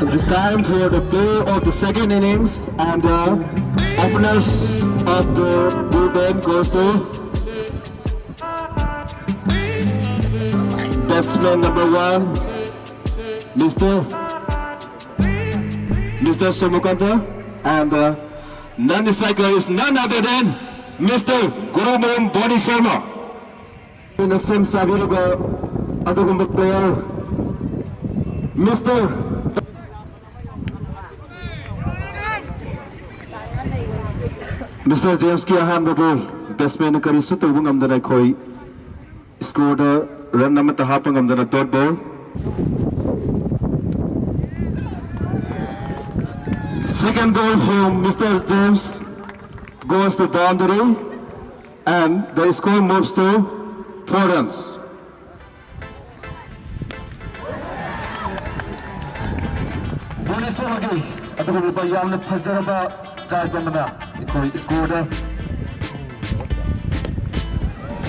It is time for the play of the second innings, and the openers of the bullpen goes to batsman number 1, Mr. Somukanta, and the non-striker is none other than Mr. Gurumon Boni Sharma. In the same Sabiluga, Adagumba player, Mr. James ki ahamba ball batsman kari su tawung amdana khoi score the run number ta hapang amdana dot ball. Second ball from Mr. James goes to boundary, and the score moves to 4 runs. Boni Sharma adugu ba yamna phajaba Karpamana, scored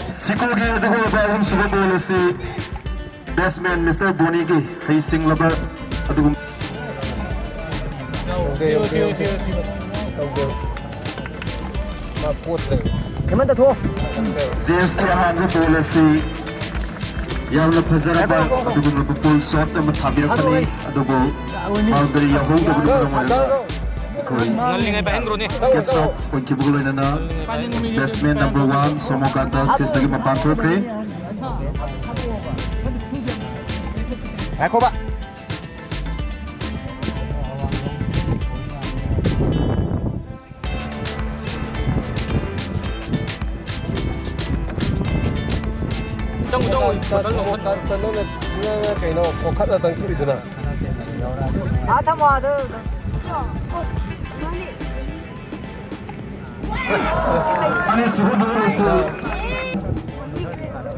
Sikogi, the whole ball, Super Bowl is batsman Mr. Bonigi, facing Laba. James Kahan, the policy Yamla Pazaraba, the bull shot of Matabia Pani, the ball, boundary, a hold of the gets up when Kibulina, batsman number 1, Somokanta, Kistagi Mapanto Crane. Akoba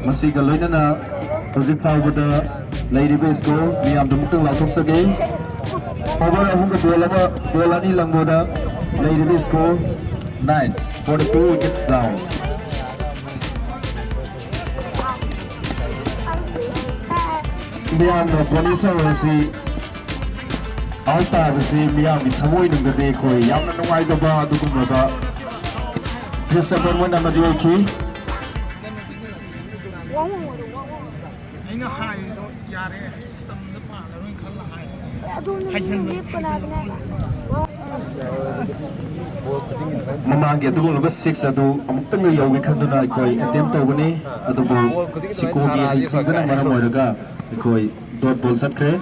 Masiga Loinana, Ozipau with the Lady Base goal, Miam the Mutu Latos again. Over a Hunga Bolani Langoda, Lady Base goal, 9, 42 wickets down. Miam the Bonisa was the Alta, the same Miam, Tamoy in the day, Koi, Yaman Waidaba, Dukumaba. Just a moment, I'm a key. Mamang itu kalau bes 6 adu, amuk tengah yawi kanduna koi attempt tahu ni, adu bol Sikogi isi benar mana mereka koi dot ball sat kre.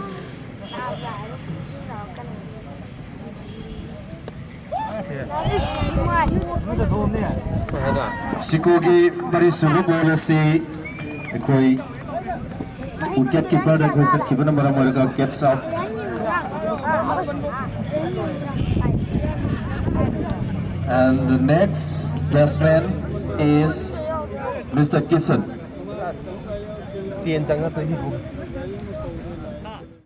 Sikogi bari suhu bol si koi wicket keeper da khoi set keeper number amar gets out. And the next batsman is Mr. Kishan. tiền chẳng là tới đi cùng